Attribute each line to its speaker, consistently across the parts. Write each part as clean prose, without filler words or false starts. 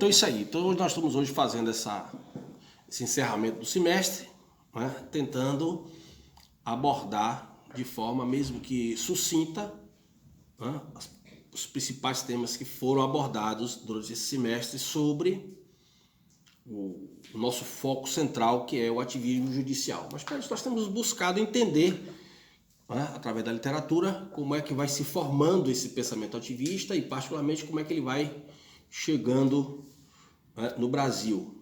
Speaker 1: então isso aí. Então nós estamos hoje fazendo esse encerramento do semestre, né, tentando abordar de forma mesmo que sucinta, né, os principais temas que foram abordados durante esse semestre sobre o nosso foco central, que é o ativismo judicial. Mas para isso nós temos buscado entender, né, através da literatura, como é que vai se formando esse pensamento ativista e particularmente como é que ele vai chegando, né, no Brasil,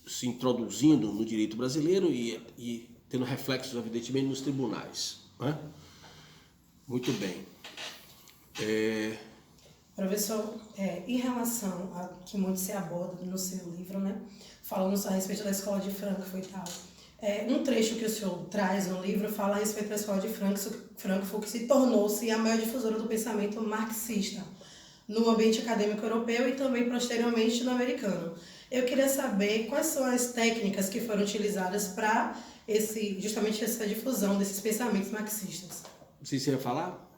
Speaker 1: se introduzindo no direito brasileiro e tendo reflexos, evidentemente, nos tribunais, né? Muito bem.
Speaker 2: Professor, em relação a que muito se aborda no seu livro, né, falando a respeito da escola de Frankfurt e tal, um trecho que o senhor traz no livro fala a respeito da escola de Frankfurt, que se tornou-se a maior difusora do pensamento marxista no ambiente acadêmico europeu e também posteriormente no americano. Eu queria saber quais são as técnicas que foram utilizadas para justamente essa difusão desses pensamentos marxistas.
Speaker 1: Não sei se você ia falar?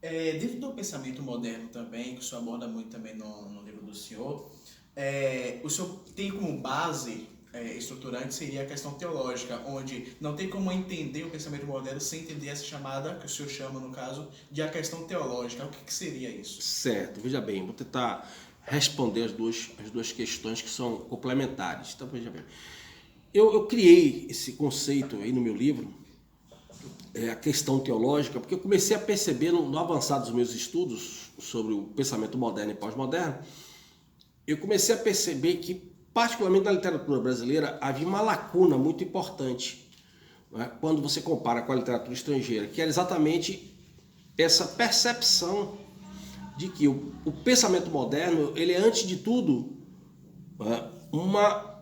Speaker 3: Dentro do pensamento moderno também, que o senhor aborda muito também no livro do senhor, o senhor tem como base estruturante seria a questão teológica, onde não tem como entender o pensamento moderno sem entender essa chamada, que o senhor chama, no caso, de a questão teológica. O que seria isso?
Speaker 1: Certo, veja bem, vou tentar responder as duas questões que são complementares. Então, veja bem, eu criei esse conceito aí no meu livro, a questão teológica, porque eu comecei a perceber no avançar dos meus estudos sobre o pensamento moderno e pós-moderno, eu comecei a perceber que, particularmente na literatura brasileira, havia uma lacuna muito importante, né, quando você compara com a literatura estrangeira, que era exatamente essa percepção de que o pensamento moderno, ele é, antes de tudo, uma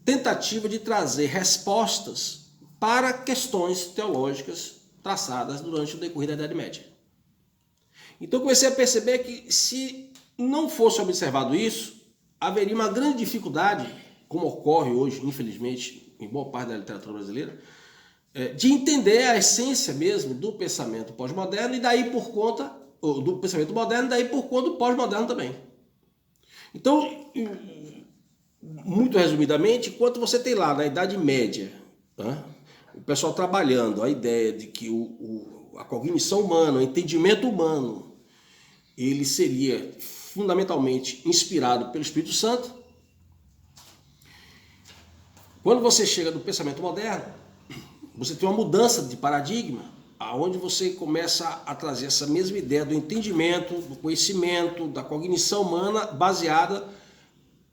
Speaker 1: tentativa de trazer respostas para questões teológicas traçadas durante o decorrer da Idade Média. Então eu comecei a perceber que, se não fosse observado isso, haveria uma grande dificuldade, como ocorre hoje, infelizmente, em boa parte da literatura brasileira, de entender a essência mesmo do pensamento pós-moderno e daí por conta do pensamento moderno e daí por conta do pós-moderno também. Então, muito resumidamente, enquanto você tem lá na Idade Média, né, o pessoal trabalhando a ideia de que a cognição humana, o entendimento humano, ele seria fundamentalmente inspirado pelo Espírito Santo. Quando você chega no pensamento moderno, você tem uma mudança de paradigma, aonde você começa a trazer essa mesma ideia do entendimento, do conhecimento, da cognição humana baseada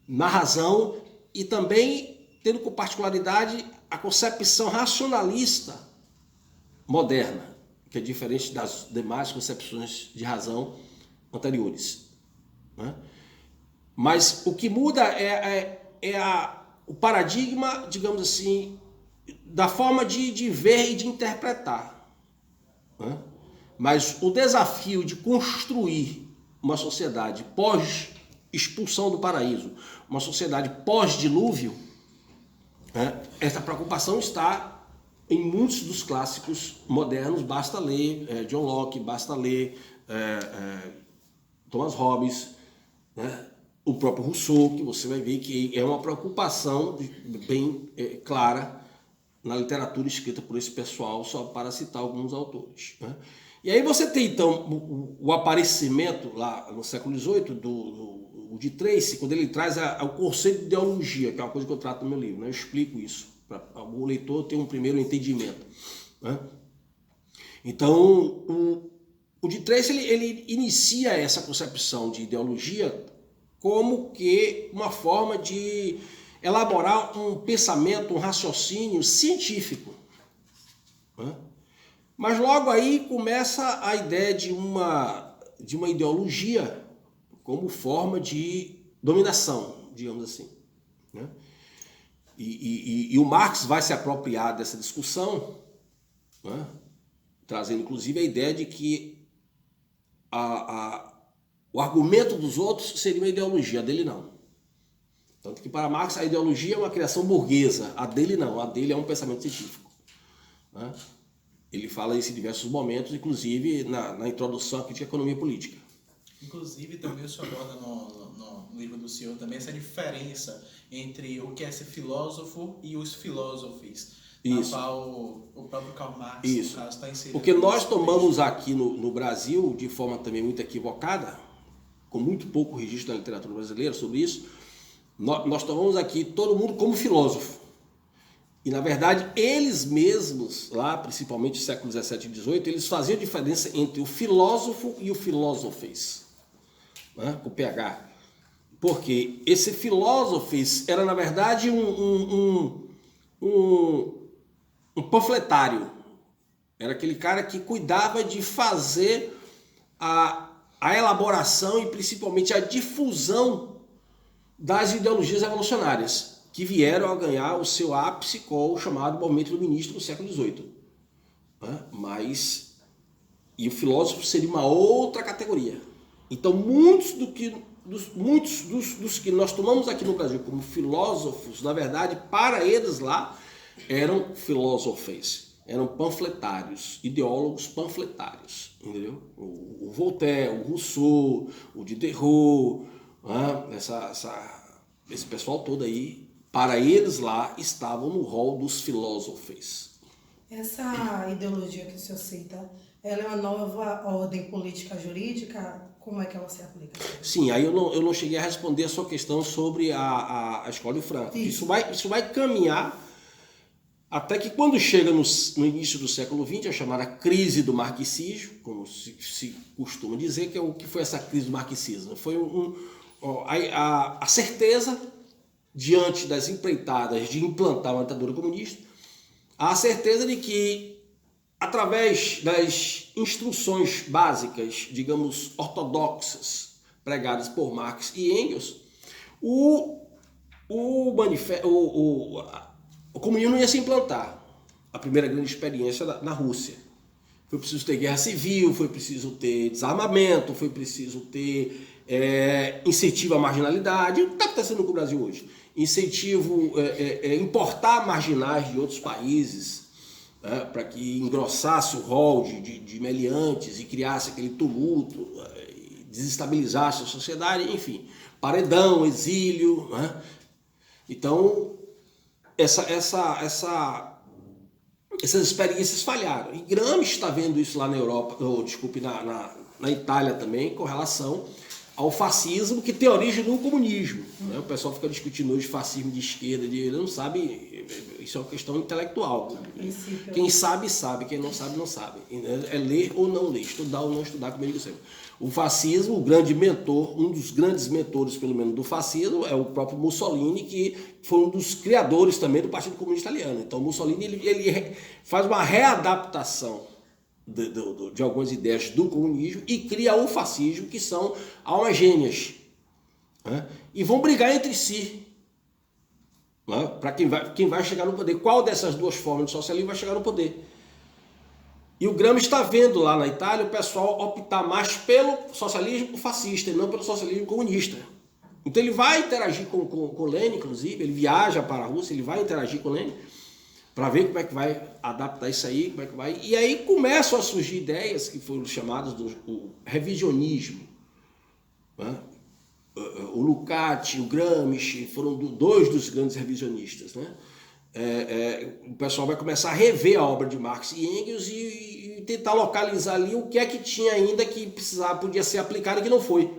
Speaker 1: na razão e também tendo como particularidade a concepção racionalista moderna, que é diferente das demais concepções de razão anteriores, né? Mas o que muda o paradigma, digamos assim, da forma de ver e de interpretar, né? Mas o desafio de construir uma sociedade pós-expulsão do paraíso, uma sociedade pós-dilúvio, né? Essa preocupação está em muitos dos clássicos modernos. Basta ler John Locke, basta ler Thomas Hobbes, né? O próprio Rousseau, que você vai ver que é uma preocupação bem clara na literatura escrita por esse pessoal, só para citar alguns autores, né? E aí você tem, então, o aparecimento lá no século XVIII de Tracy, quando ele traz o conceito de ideologia, que é uma coisa que eu trato no meu livro, né? Eu explico isso para o leitor ter um primeiro entendimento, né? Então, o de Tracy, ele inicia essa concepção de ideologia como que uma forma de elaborar um pensamento, um raciocínio científico, né? Mas logo aí começa a ideia de uma ideologia como forma de dominação, digamos assim, né? E o Marx vai se apropriar dessa discussão, né? Trazendo inclusive a ideia de que o argumento dos outros seria uma ideologia, a dele não. Tanto que para Marx a ideologia é uma criação burguesa, a dele não, a dele é um pensamento científico, né? Ele fala isso em diversos momentos, inclusive na introdução à crítica à economia política.
Speaker 3: Inclusive, também o senhor aborda no livro do senhor também essa diferença entre o que é ser filósofo e os filósofos.
Speaker 1: Isso.
Speaker 3: Na qual o próprio Karl Marx,
Speaker 1: Isso.
Speaker 3: no caso, está inserido.
Speaker 1: Porque nós tomamos aqui no Brasil, de forma também muito equivocada, com muito pouco registro da literatura brasileira sobre isso, nós tomamos aqui todo mundo como filósofo. E, na verdade, eles mesmos, lá, principalmente no século XVII e XVIII, eles faziam diferença entre o filósofo e o filósofes, né? Com PH. Porque esse filósofes era, na verdade, um panfletário. Era aquele cara que cuidava de fazer a elaboração e, principalmente, a difusão das ideologias revolucionárias, que vieram a ganhar o seu ápice com o chamado movimento iluminista do século XVIII. E o filósofo seria uma outra categoria. Então, muitos dos que nós tomamos aqui no Brasil como filósofos, na verdade, para eles lá, eram filósofes, eram panfletários, ideólogos panfletários, entendeu? O Voltaire, o Rousseau, o Diderot, esse pessoal todo aí, para eles lá, estavam no rol dos filósofos.
Speaker 2: Essa ideologia que o senhor cita, ela é uma nova ordem política jurídica? Como é que ela se aplica?
Speaker 1: Sim, aí eu não cheguei a responder a sua questão sobre a escola de Frankfurt. Isso vai caminhar até que quando chega no início do século XX, a chamada crise do marxismo, como se costuma dizer, que é o que foi essa crise do marxismo. Foi a certeza, diante das empreitadas de implantar uma ditadura comunista, a certeza de que, através das instruções básicas, digamos, ortodoxas, pregadas por Marx e Engels, o comunismo não ia se implantar. A primeira grande experiência na Rússia. Foi preciso ter guerra civil, foi preciso ter desarmamento, foi preciso ter incentivo à marginalidade. O que está acontecendo com o Brasil hoje? Incentivo, importar marginais de outros países, para que engrossasse o rol de meliantes e criasse aquele tumulto, desestabilizasse a sociedade, enfim. Paredão, exílio. Então, essas experiências falharam. E Gramsci está vendo isso lá na Europa, na Itália também, com relação ao fascismo, que tem origem no comunismo. O pessoal fica discutindo hoje fascismo de esquerda, ele não sabe, isso é uma questão intelectual. Quem sabe, sabe, quem não sabe, não sabe. É ler ou não ler, estudar ou não estudar, como eu digo sempre. O fascismo, o grande mentor, um dos grandes mentores, pelo menos, do fascismo, é o próprio Mussolini, que foi um dos criadores também do Partido Comunista Italiano. Então, Mussolini ele faz uma readaptação de algumas ideias do comunismo e cria o fascismo, que são almas gêmeas, e vão brigar entre si, para quem vai chegar no poder. Qual dessas duas formas de socialismo vai chegar no poder? E o Gramsci está vendo lá na Itália o pessoal optar mais pelo socialismo fascista e não pelo socialismo comunista. Então ele vai interagir com Lenin, inclusive, ele viaja para a Rússia, ele vai interagir com Lenin, para ver como é que vai adaptar isso aí, como é que vai. E aí começam a surgir ideias que foram chamadas do revisionismo. O Lukács, o Gramsci foram dois dos grandes revisionistas. O pessoal vai começar a rever a obra de Marx e Engels e tentar localizar ali o que é que tinha ainda que podia ser aplicado e que não foi.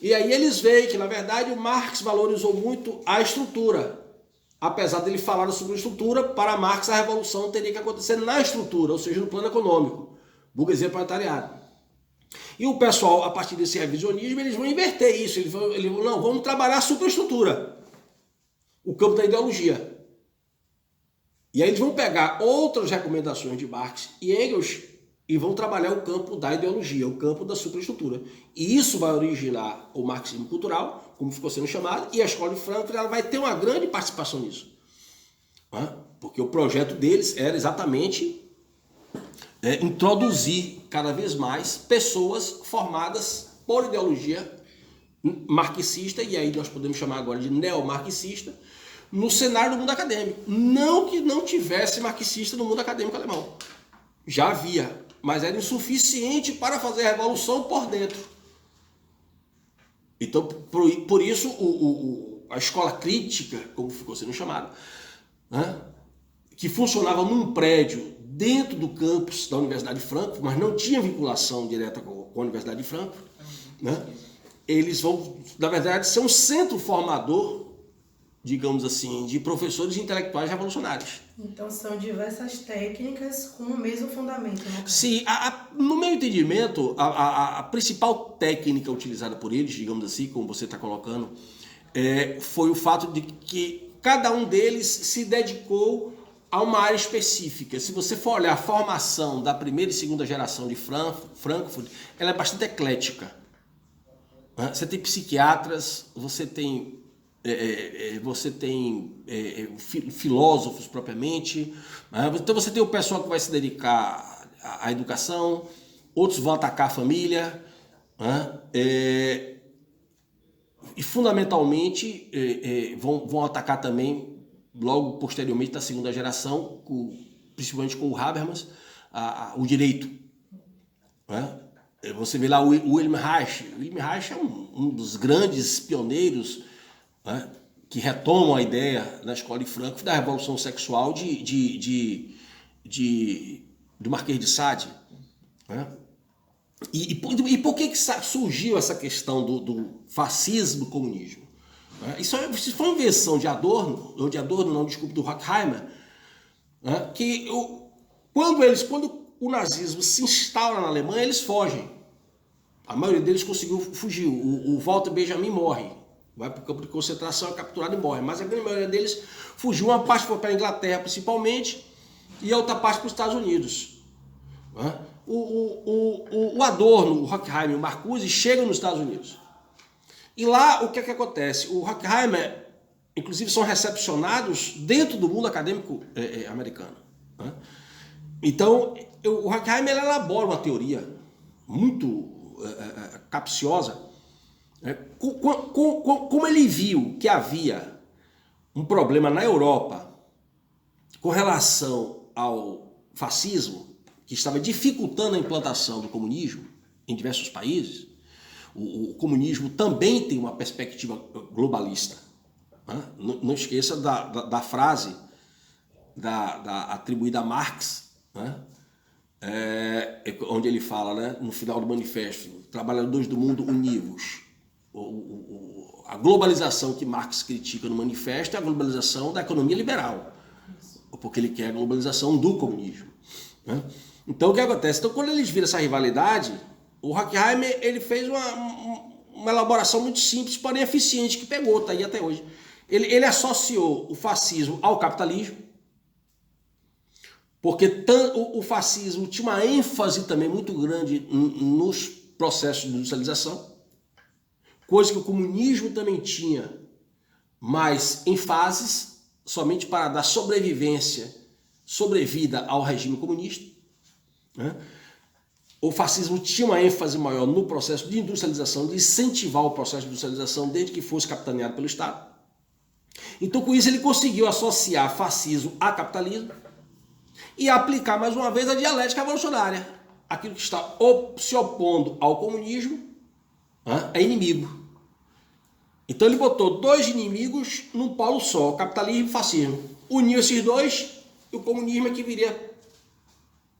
Speaker 1: E aí eles veem que, na verdade, o Marx valorizou muito a estrutura. Apesar dele falar sobre a estrutura, para Marx a revolução teria que acontecer na estrutura, ou seja, no plano econômico, burguesia e proletariado. E o pessoal, a partir desse revisionismo, eles vão inverter isso. Eles vão não, vamos trabalhar a superestrutura, o campo da ideologia. E aí eles vão pegar outras recomendações de Marx e Engels e vão trabalhar o campo da ideologia, o campo da superestrutura. E isso vai originar o marxismo cultural, como ficou sendo chamado, e a escola de Frankfurt ela vai ter uma grande participação nisso. Porque o projeto deles era exatamente introduzir cada vez mais pessoas formadas por ideologia marxista, e aí nós podemos chamar agora de neomarxista, no cenário do mundo acadêmico. Não que não tivesse marxista no mundo acadêmico alemão. Já havia, mas era insuficiente para fazer a revolução por dentro. Então, por isso, a escola crítica, como ficou sendo chamada, né, que funcionava num prédio dentro do campus da Universidade de Frankfurt, mas não tinha vinculação direta com a Universidade de Frankfurt, né, eles vão, na verdade, ser um centro formador, digamos assim, de professores intelectuais revolucionários.
Speaker 2: Então são diversas técnicas com o mesmo fundamento, né?
Speaker 1: Sim, no meu entendimento, a principal técnica utilizada por eles, digamos assim, como você está colocando, foi o fato de que cada um deles se dedicou a uma área específica. Se você for olhar a formação da primeira e segunda geração de Frankfurt, ela é bastante eclética. Você tem psiquiatras, você tem filósofos propriamente, né? Então você tem o pessoal que vai se dedicar à educação, outros vão atacar a família, né? E fundamentalmente vão atacar também, logo posteriormente da segunda geração, principalmente com o Habermas, o direito, né? Você vê lá o Wilhelm Reich. O Wilhelm Reich é um dos grandes pioneiros, né, que retomam a ideia na escola de Frankfurt da revolução sexual do Marquês de Sade. Né? E por que surgiu essa questão do fascismo e do comunismo? Isso foi uma invenção de Adorno, do Horkheimer, né, que quando o nazismo se instaura na Alemanha, eles fogem. A maioria deles conseguiu fugir. O Walter Benjamin morre. Vai para o campo de concentração, é capturado e morre. Mas a grande maioria deles fugiu. Uma parte foi para a Inglaterra, principalmente, e a outra parte para os Estados Unidos. O Adorno, o Horkheimer e o Marcuse chegam nos Estados Unidos. E lá, o que é que acontece? O Horkheimer, inclusive, são recepcionados dentro do mundo acadêmico americano. Então, o Horkheimer elabora uma teoria muito capciosa, como ele viu que havia um problema na Europa com relação ao fascismo, que estava dificultando a implantação do comunismo em diversos países. O comunismo também tem uma perspectiva globalista. Não esqueça da frase atribuída a Marx, né? Onde ele fala, né, no final do manifesto: trabalhadores do mundo, univos. A globalização que Marx critica no manifesto é a globalização da economia liberal, porque ele quer a globalização do comunismo, né? Então o que acontece? Então, quando eles viram essa rivalidade, o Horkheimer ele fez uma elaboração muito simples, porém eficiente, que pegou, tá aí até hoje. Ele associou o fascismo ao capitalismo, porque o fascismo tinha uma ênfase também muito grande nos processos de industrialização, coisa que o comunismo também tinha, mas em fases, somente para dar sobrevida ao regime comunista, né? O fascismo tinha uma ênfase maior no processo de industrialização, de incentivar o processo de industrialização desde que fosse capitaneado pelo Estado. Então, com isso, ele conseguiu associar fascismo a capitalismo e aplicar mais uma vez a dialética revolucionária. Aquilo que está se opondo ao comunismo é inimigo. Então ele botou dois inimigos num polo só, capitalismo e fascismo. Uniu esses dois e o comunismo é que viria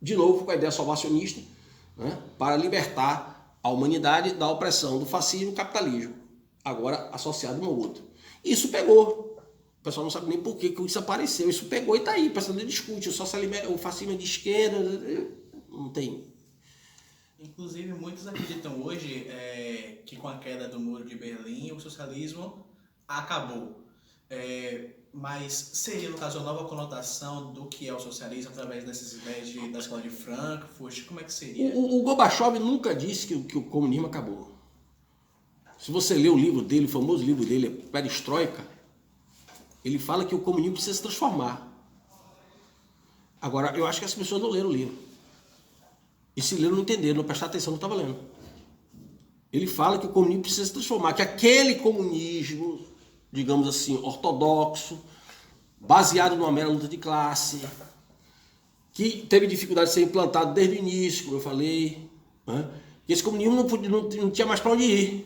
Speaker 1: de novo com a ideia salvacionista, né, para libertar a humanidade da opressão do fascismo e capitalismo, agora associado um ao outro. Isso pegou. O pessoal não sabe nem por que isso apareceu. Isso pegou e está aí. O pessoal discute. O fascismo é de esquerda. Não tem.
Speaker 3: Inclusive, muitos acreditam hoje que com a queda do Muro de Berlim, o socialismo acabou. Mas seria, no caso, a nova conotação do que é o socialismo através dessas ideias da escola de Frankfurt? Como é que seria?
Speaker 1: O Gorbachev nunca disse que o comunismo acabou. Se você ler o livro dele, o famoso livro dele, Perestroika, ele fala que o comunismo precisa se transformar. Agora, eu acho que as pessoas não leram o livro. E se leram, não entenderam, não prestaram atenção, não estava lendo. Ele fala que o comunismo precisa se transformar, que aquele comunismo, digamos assim, ortodoxo, baseado numa mera luta de classe, que teve dificuldade de ser implantado desde o início, como eu falei, né? Que esse comunismo não tinha mais para onde ir.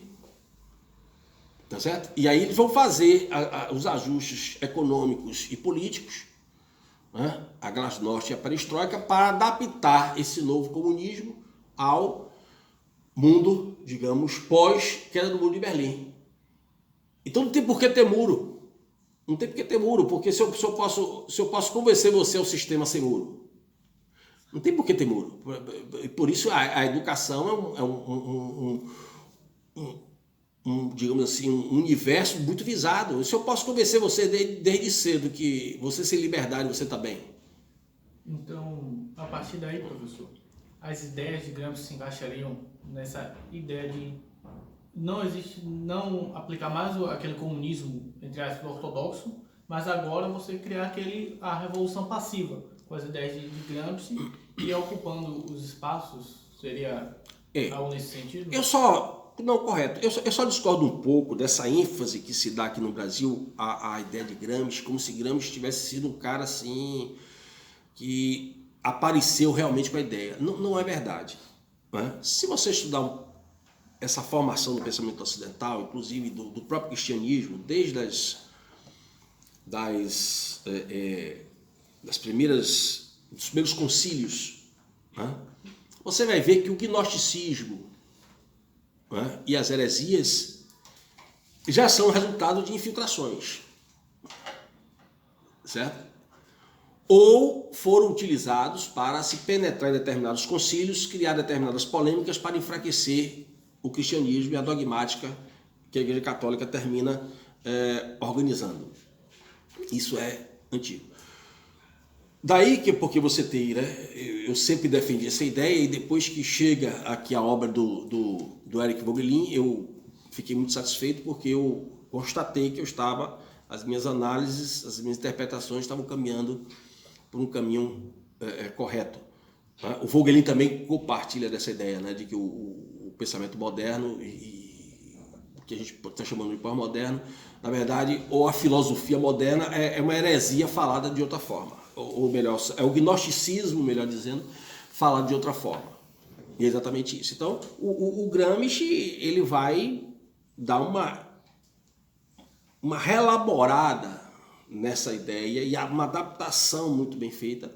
Speaker 1: tá certo? E aí eles vão fazer os ajustes econômicos e políticos, né? A glasnost e a perestroika, para adaptar esse novo comunismo ao mundo, digamos, pós-queda do muro de Berlim. Então não tem por que ter muro. Não tem por que ter muro, porque se eu posso convencer você ao sistema sem muro, não tem por que ter muro. Por isso a educação digamos assim, um universo muito visado. Se eu posso convencer você desde cedo que você sem liberdade, você está bem.
Speaker 4: Então, a partir daí, professor, as ideias de Gramsci se encaixariam nessa ideia de não aplicar mais aquele comunismo, entre aspas, ortodoxo, mas agora você criar a revolução passiva, com as ideias de Gramsci e ocupando os espaços, seria algo nesse sentido?
Speaker 1: Não, correto. Eu só discordo um pouco dessa ênfase que se dá aqui no Brasil à ideia de Gramsci, como se Gramsci tivesse sido um cara assim que apareceu realmente com a ideia. Não é verdade. Né? Se você estudar essa formação do pensamento ocidental, inclusive do próprio cristianismo, desde dos primeiros concílios, né? Você vai ver que o gnosticismo, né, e as heresias já são resultado de infiltrações, certo? Ou foram utilizados para se penetrar em determinados concílios, criar determinadas polêmicas para enfraquecer o cristianismo e a dogmática que a Igreja Católica termina organizando. Isso é antigo. Daí porque você tem, né? Eu sempre defendi essa ideia, e depois que chega aqui a obra do Eric Voegelin, eu fiquei muito satisfeito, porque eu constatei que as minhas análises, as minhas interpretações estavam caminhando por um caminho correto. Tá? O Voegelin também compartilha dessa ideia, né, de que o pensamento moderno e o que a gente está chamando de pós-moderno, na verdade, ou a filosofia moderna é uma heresia falada de outra forma. Ou melhor, é o gnosticismo, melhor dizendo, falado de outra forma. E é exatamente isso. Então, o Gramsci, ele vai dar uma reelaborada nessa ideia e uma adaptação muito bem feita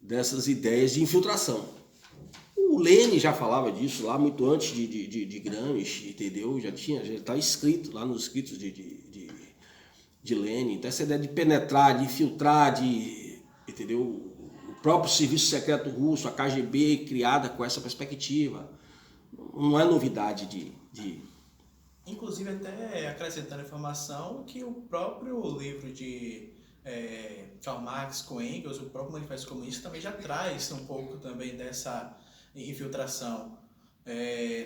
Speaker 1: dessas ideias de infiltração. O Lenin já falava disso lá muito antes de Gramsci, entendeu? Já está escrito lá nos escritos de Lenin. Então, essa ideia de penetrar, de infiltrar, entendeu? O próprio Serviço Secreto Russo, a KGB, criada com essa perspectiva, não é novidade
Speaker 3: Inclusive, até acrescentando informação, que o próprio livro de Karl Marx com Engels, o próprio Manifesto Comunista, também já traz um pouco também dessa infiltração,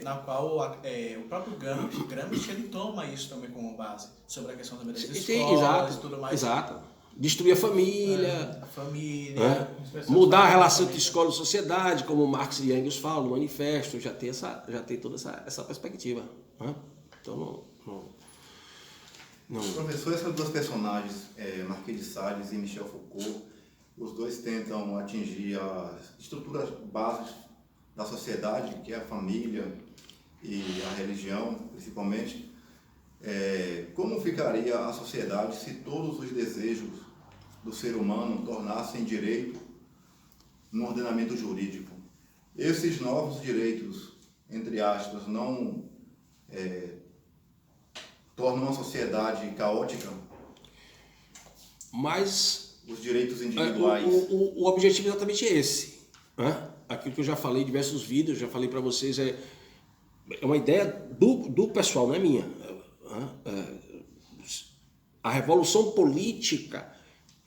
Speaker 3: na qual o próprio Gramsci ele toma isso também como base, sobre a questão também das escolas e tudo mais.
Speaker 1: Exato. Destruir a família,
Speaker 3: Mudar
Speaker 1: a relação entre escola e sociedade, como Marx e Engels falam no manifesto, já tem toda essa perspectiva. Né? Então, não.
Speaker 5: Professor, essas duas personagens, Marquês de Sales e Michel Foucault, os dois tentam atingir as estruturas básicas da sociedade, que é a família e a religião, principalmente. Como ficaria a sociedade se todos os desejos do ser humano tornassem direito no ordenamento jurídico? Esses novos direitos, entre aspas, não tornam uma sociedade caótica?
Speaker 1: Mas
Speaker 5: os direitos individuais.
Speaker 1: O objetivo é exatamente esse. Né? Aquilo que eu já falei em diversos vídeos, já falei para vocês, é uma ideia do pessoal, não é minha. A revolução política,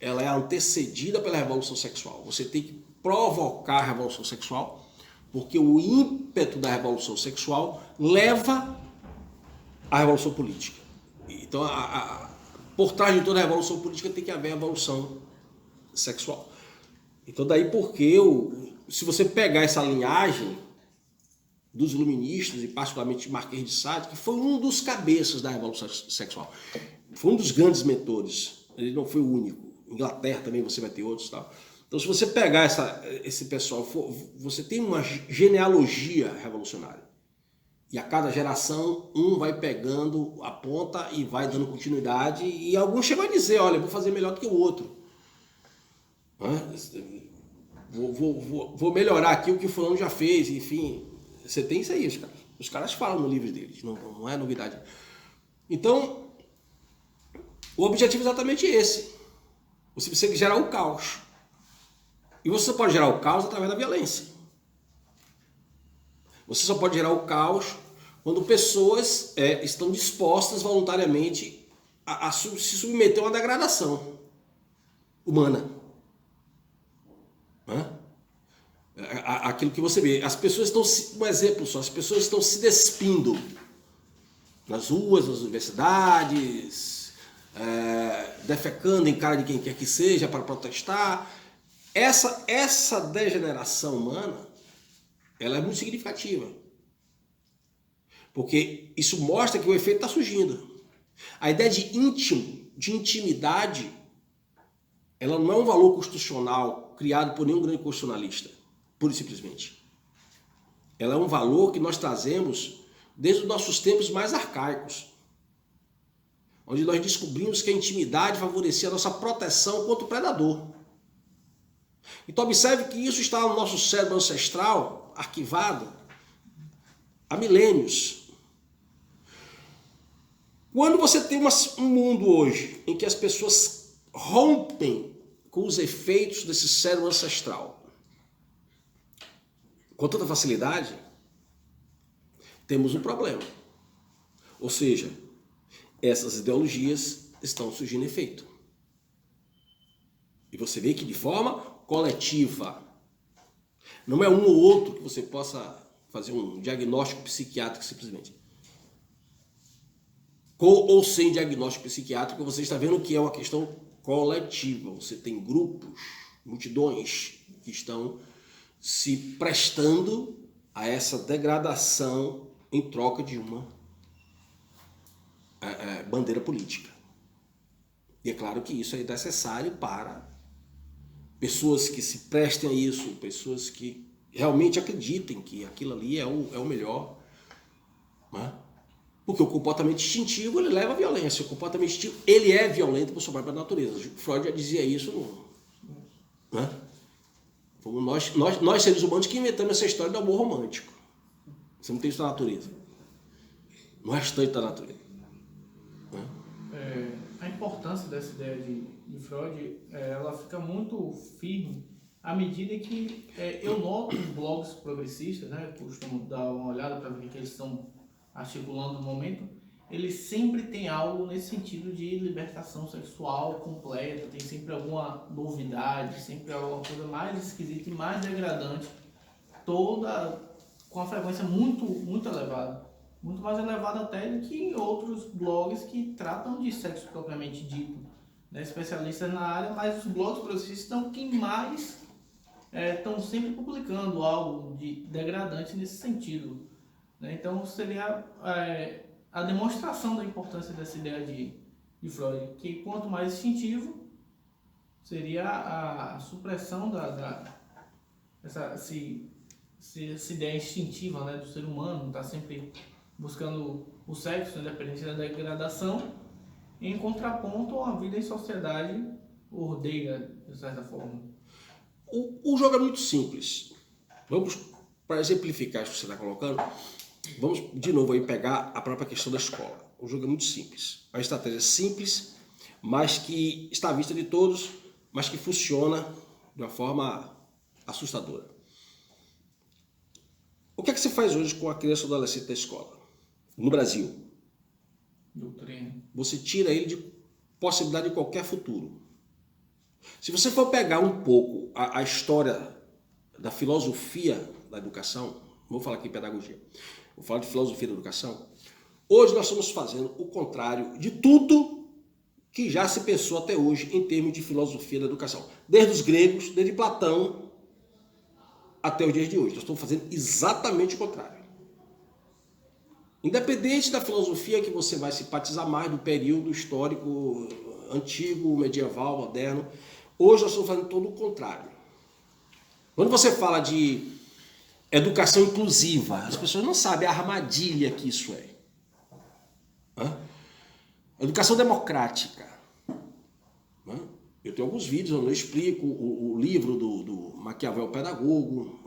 Speaker 1: ela é antecedida pela revolução sexual. Você tem que provocar a revolução sexual, porque o ímpeto da revolução sexual leva à revolução política. Então, por trás de toda a revolução política tem que haver a revolução sexual. Então, daí porque se você pegar essa linhagem dos iluministas, e particularmente Marquês de Sade, que foi um dos cabeças da revolução sexual, foi um dos grandes mentores, ele não foi o único. Inglaterra também você vai ter outros, tal. Então, se você pegar esse pessoal, você tem uma genealogia revolucionária. E a cada geração, um vai pegando a ponta e vai dando continuidade. E alguns chegam a dizer, olha, eu vou fazer melhor do que o outro. Vou melhorar aqui o que o fulano já fez. Enfim, você tem isso aí, os caras. Os caras falam no livro deles, não é novidade. Então, o objetivo é exatamente esse. Você gerar o caos. E você só pode gerar o caos através da violência. Você só pode gerar o caos quando pessoas estão dispostas voluntariamente a se submeter a uma degradação humana. Aquilo que você vê. As pessoas estão, um exemplo só, as pessoas estão se despindo nas ruas, nas universidades, defecando em cara de quem quer que seja para protestar. Essa degeneração humana, ela é muito significativa. Porque isso mostra que o efeito está surgindo. A ideia de íntimo, de intimidade, ela não é um valor constitucional criado por nenhum grande constitucionalista, pura e simplesmente. Ela é um valor que nós trazemos desde os nossos tempos mais arcaicos, onde nós descobrimos que a intimidade favorecia a nossa proteção contra o predador. Então observe que isso está no nosso cérebro ancestral, arquivado, há milênios. Quando você tem um mundo hoje em que as pessoas rompem com os efeitos desse cérebro ancestral com tanta facilidade, temos um problema. Ou seja, essas ideologias estão surgindo efeito. E você vê que de forma coletiva. Não é um ou outro que você possa fazer um diagnóstico psiquiátrico simplesmente. Com ou sem diagnóstico psiquiátrico, você está vendo que é uma questão coletiva. Você tem grupos, multidões que estão se prestando a essa degradação em troca de uma bandeira política. E é claro que isso é necessário para pessoas que se prestem a isso, pessoas que realmente acreditem que aquilo ali é o melhor, né? Porque o comportamento instintivo ele leva à violência. O comportamento instintivo ele é violento por sua própria natureza. Freud já dizia isso, né? Fomos nós seres humanos que inventamos essa história do amor romântico. Você não tem isso na natureza. No restante da natureza. Né?
Speaker 4: A importância dessa ideia de Freud, ela fica muito firme à medida que eu noto os blogs progressistas, né, costumo dar uma olhada para ver o que eles estão articulando no momento, eles sempre têm algo nesse sentido de libertação sexual completa, tem sempre alguma novidade, sempre alguma coisa mais esquisita e mais degradante, toda com uma frequência muito, muito elevada. Muito mais elevada até do que em outros blogs que tratam de sexo propriamente dito, né? Especialistas na área, mas os blogs progressistas estão quem mais estão sempre publicando algo de degradante nesse sentido, né? Então seria a demonstração da importância dessa ideia de Freud, que quanto mais instintivo seria a supressão essa ideia instintiva, né, do ser humano, está sempre buscando o sexo, independente da degradação, em contraponto a uma vida em sociedade ordeira, de certa forma.
Speaker 1: O jogo é muito simples. Vamos, para exemplificar isso que você está colocando, vamos de novo aí pegar a própria questão da escola. O jogo é muito simples. É uma estratégia simples, mas que está à vista de todos, mas que funciona de uma forma assustadora. O que é que você faz hoje com a criança ou adolescente da escola? No Brasil?
Speaker 4: Doutrina.
Speaker 1: Você tira ele de possibilidade de qualquer futuro. Se você for pegar um pouco a história da filosofia da educação, vou falar aqui em pedagogia, vou falar de filosofia da educação, hoje nós estamos fazendo o contrário de tudo que já se pensou até hoje em termos de filosofia da educação. Desde os gregos, desde Platão, até os dias de hoje. Nós estamos fazendo exatamente o contrário. Independente da filosofia que você vai simpatizar mais do período histórico antigo, medieval, moderno, hoje nós estamos fazendo todo o contrário. Quando você fala de Educação inclusiva. As pessoas não sabem a armadilha que isso é. Educação democrática. Eu tenho alguns vídeos onde eu explico o livro do Maquiavel Pedagogo,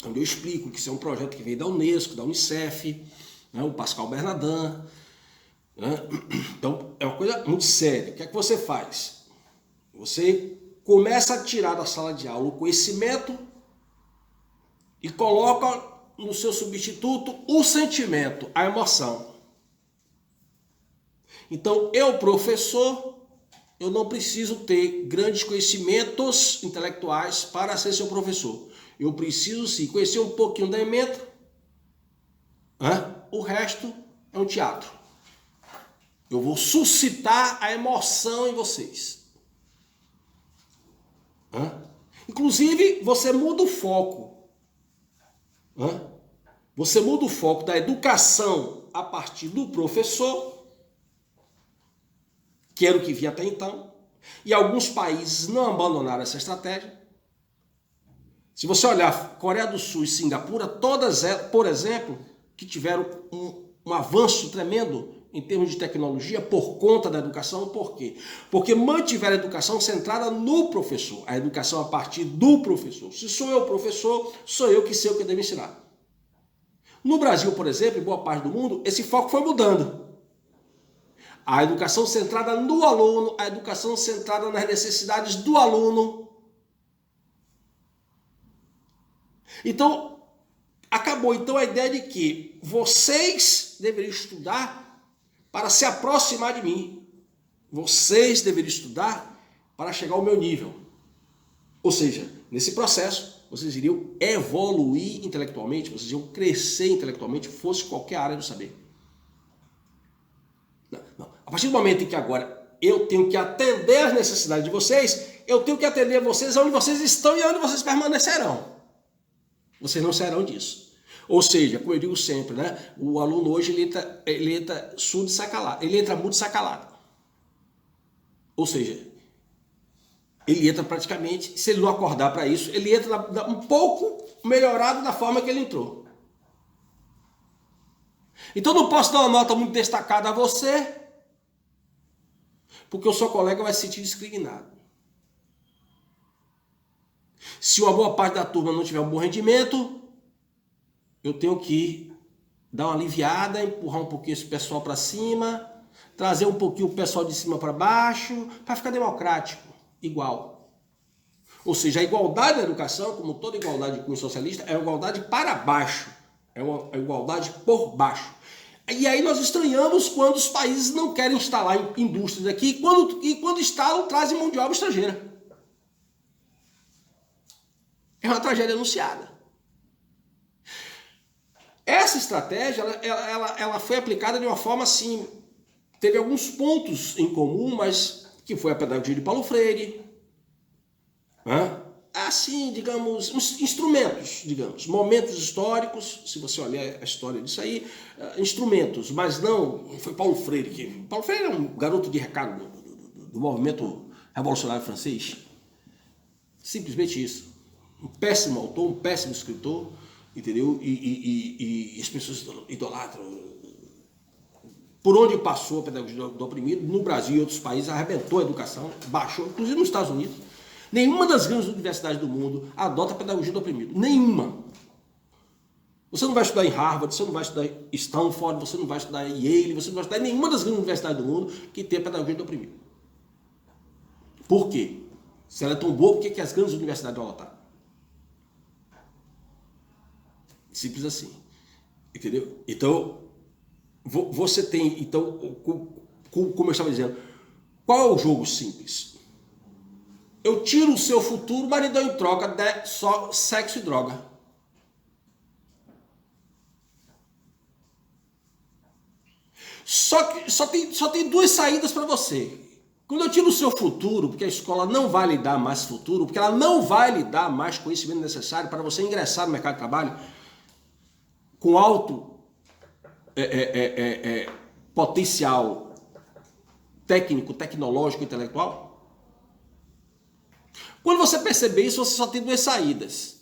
Speaker 1: onde eu explico que isso é um projeto que veio da Unesco, da Unicef, o Pascal Bernardin. Então, é uma coisa muito séria. O que é que você faz? Você começa a tirar da sala de aula o conhecimento e coloca no seu substituto o sentimento, a emoção. Então, eu, professor, eu não preciso ter grandes conhecimentos intelectuais para ser seu professor. Eu preciso, sim, conhecer um pouquinho da ementa. O resto é um teatro. Eu vou suscitar a emoção em vocês. Inclusive, você muda o foco. Você muda o foco da educação a partir do professor, que era o que via até então, e alguns países não abandonaram essa estratégia. Se você olhar Coreia do Sul e Singapura, todas elas, por exemplo, que tiveram um avanço tremendo em termos de tecnologia por conta da educação. Por quê? Porque mantiveram a educação centrada no professor, a educação a partir do professor. Se sou eu o professor, sou eu que sei o que devo ensinar. No Brasil, por exemplo, em boa parte do mundo, esse foco foi mudando. A educação centrada no aluno, a educação centrada nas necessidades do aluno. Então, acabou então a ideia de que vocês deveriam estudar para se aproximar de mim. Vocês deveriam estudar para chegar ao meu nível. Ou seja, nesse processo, vocês iriam evoluir intelectualmente, vocês iriam crescer intelectualmente, fosse qualquer área do saber. Não. A partir do momento em que agora eu tenho que atender às necessidades de vocês, eu tenho que atender a vocês onde vocês estão e onde vocês permanecerão. Vocês não serão disso. Ou seja, como eu digo sempre, o aluno hoje ele entra surdo e sacalado, ele entra mudo e sacalado. Ou seja, ele entra praticamente, se ele não acordar para isso, ele entra um pouco melhorado da forma que ele entrou. Então não posso dar uma nota muito destacada a você, porque o seu colega vai se sentir discriminado. Se uma boa parte da turma não tiver um bom rendimento, eu tenho que dar uma aliviada, empurrar um pouquinho esse pessoal para cima, trazer um pouquinho o pessoal de cima para baixo, para ficar democrático, igual. Ou seja, a igualdade na educação, como toda igualdade de cunho socialista, é uma igualdade para baixo, é uma igualdade por baixo. E aí nós estranhamos quando os países não querem instalar indústrias aqui, e quando instalam, trazem mão de obra estrangeira. É uma tragédia anunciada. Essa estratégia, ela foi aplicada de uma forma assim, teve alguns pontos em comum, mas que foi a pedagogia de Paulo Freire. Assim, digamos, instrumentos, digamos, momentos históricos, se você olhar a história disso aí, instrumentos, mas não foi Paulo Freire. Paulo Freire é um garoto de recado do movimento revolucionário francês. Simplesmente isso. Um péssimo autor, um péssimo escritor, entendeu? E as pessoas idolatram. Por onde passou a pedagogia do oprimido, no Brasil e outros países, arrebentou a educação, baixou, inclusive nos Estados Unidos. Nenhuma das grandes universidades do mundo adota a pedagogia do oprimido. Nenhuma. Você não vai estudar em Harvard, você não vai estudar em Stanford, você não vai estudar em Yale, você não vai estudar em nenhuma das grandes universidades do mundo que tenha a pedagogia do oprimido. Por quê? Se ela é tão boa, por que as grandes universidades vão adotar? Simples assim. Entendeu? Então, você tem, então, como eu estava dizendo, qual é o jogo simples? Eu tiro o seu futuro, mas lhe dou em troca de só sexo e droga. Só tem duas saídas para você. Quando eu tiro o seu futuro, porque a escola não vai lhe dar mais futuro, porque ela não vai lhe dar mais conhecimento necessário para você ingressar no mercado de trabalho com alto potencial técnico, tecnológico, intelectual. Quando você perceber isso, você só tem duas saídas.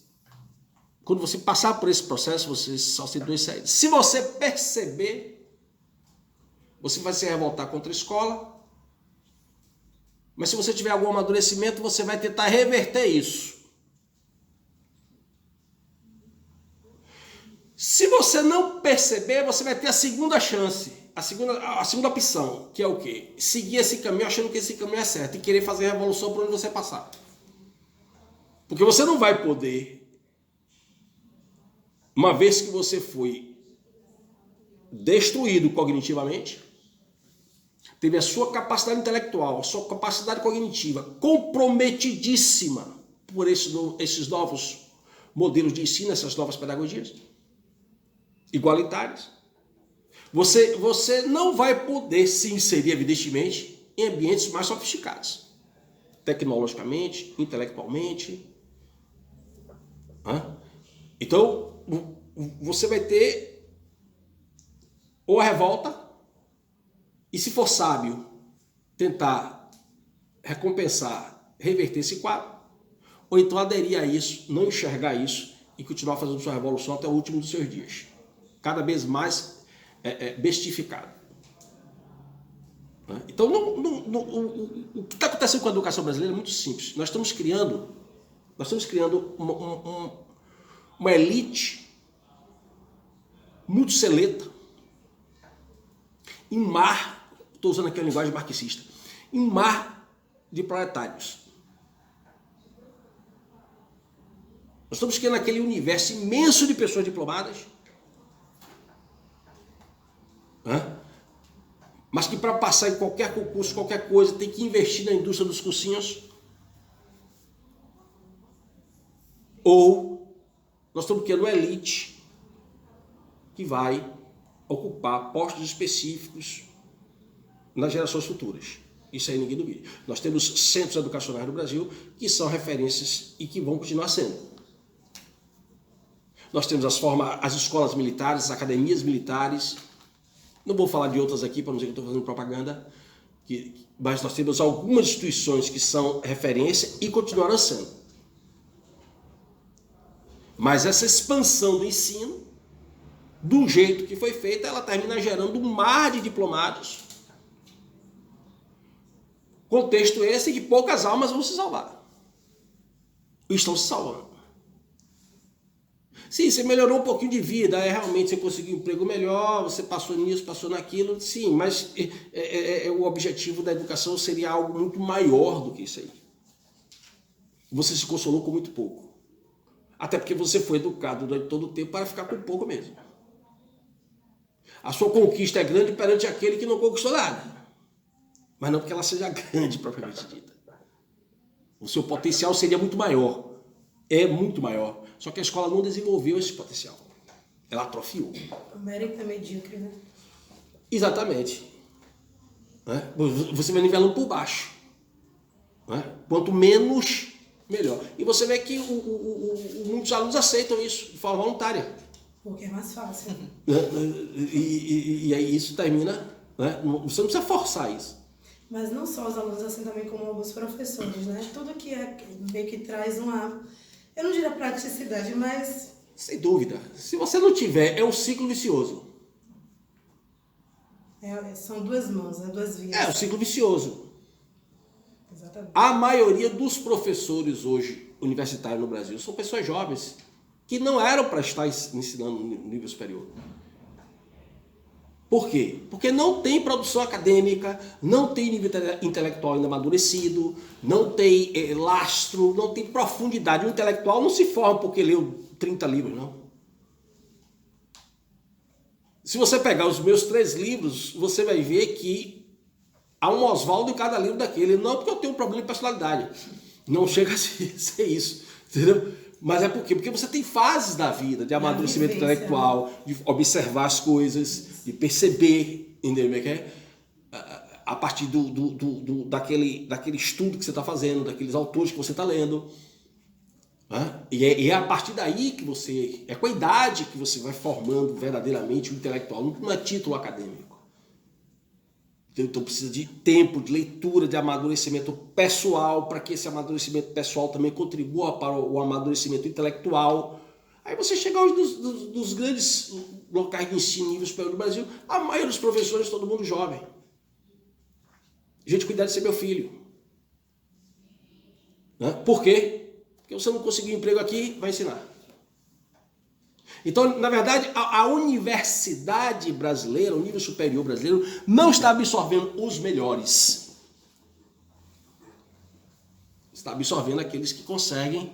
Speaker 1: Quando você passar por esse processo, você só tem duas saídas. Se você perceber, você vai se revoltar contra a escola, mas se você tiver algum amadurecimento, você vai tentar reverter isso. Se você não perceber, você vai ter a segunda chance, a segunda opção, que é o quê? Seguir esse caminho achando que esse caminho é certo e querer fazer revolução por onde você passar. Porque você não vai poder, uma vez que você foi destruído cognitivamente, teve a sua capacidade intelectual, a sua capacidade cognitiva comprometidíssima por esses novos modelos de ensino, essas novas pedagogias igualitárias. Você não vai poder se inserir, evidentemente, em ambientes mais sofisticados, tecnologicamente, intelectualmente. Então, você vai ter ou a revolta, e se for sábio, tentar recompensar, reverter esse quadro, ou então aderir a isso, não enxergar isso e continuar fazendo sua revolução até o último dos seus dias. Cada vez mais bestificado. Então, o que está acontecendo com a educação brasileira é muito simples. Nós estamos criando uma elite muito seleta, em mar, estou usando aqui a linguagem marxista, em mar de proletários. Nós estamos criando aquele universo imenso de pessoas diplomadas, mas que para passar em qualquer concurso, qualquer coisa, tem que investir na indústria dos cursinhos. Ou nós estamos criando uma elite que vai ocupar postos específicos nas gerações futuras. Isso aí ninguém duvida. Nós temos centros educacionais no Brasil que são referências e que vão continuar sendo. Nós temos as escolas militares, as academias militares. Não vou falar de outras aqui para não dizer que eu estou fazendo propaganda, mas nós temos algumas instituições que são referência e continuarão sendo. Mas essa expansão do ensino, do jeito que foi feita, ela termina gerando um mar de diplomados. Contexto esse que poucas almas vão se salvar. E estão se salvando. Sim, você melhorou um pouquinho de vida, realmente você conseguiu um emprego melhor, você passou nisso, passou naquilo, sim, mas o objetivo da educação seria algo muito maior do que isso aí. Você se consolou com muito pouco. Até porque você foi educado durante todo o tempo para ficar com pouco mesmo. A sua conquista é grande perante aquele que não conquistou nada. Mas não porque ela seja grande, propriamente dita. O seu potencial seria muito maior. É muito maior. Só que a escola não desenvolveu esse potencial. Ela atrofiou.
Speaker 2: O mérito é medíocre, né?
Speaker 1: Exatamente. Você vai nivelando por baixo. Quanto menos, melhor. E você vê que muitos alunos aceitam isso de forma voluntária.
Speaker 2: Porque é mais fácil.
Speaker 1: E aí isso termina... Você não precisa forçar isso.
Speaker 2: Mas não só os alunos, assim também como alguns professores, né? Tudo que meio que traz uma... Eu não diria praticidade, mas...
Speaker 1: Sem dúvida. Se você não tiver, é um ciclo vicioso.
Speaker 2: São duas mãos, né? Duas vias.
Speaker 1: É um ciclo vicioso.
Speaker 2: Exatamente.
Speaker 1: A maioria dos professores hoje, universitários no Brasil, são pessoas jovens que não eram para estar ensinando no nível superior. Por quê? Porque não tem produção acadêmica, não tem nível intelectual ainda amadurecido, não tem lastro, não tem profundidade. O intelectual não se forma porque leu 30 livros, não. Se você pegar os meus 3 livros, você vai ver que há um Oswaldo em cada livro daquele. Não porque eu tenho um problema de personalidade. Não chega a ser isso, entendeu? Mas é por quê? Porque você tem fases da vida, de amadurecimento intelectual, de observar as coisas, de perceber, entendeu? A partir daquele estudo que você está fazendo, daqueles autores que você está lendo. E é a partir daí que você... É com a idade que você vai formando verdadeiramente o intelectual, não é título acadêmico. Então precisa de tempo, de leitura, de amadurecimento pessoal, para que esse amadurecimento pessoal também contribua para o amadurecimento intelectual. Aí você chega hoje dos grandes locais de ensino nível superior do Brasil, a maioria dos professores, todo mundo jovem. Gente, cuidado de ser meu filho. Né? Por quê? Porque você não conseguiu emprego aqui, vai ensinar. Então, na verdade, a universidade brasileira, o nível superior brasileiro, não está absorvendo os melhores. Está absorvendo aqueles que conseguem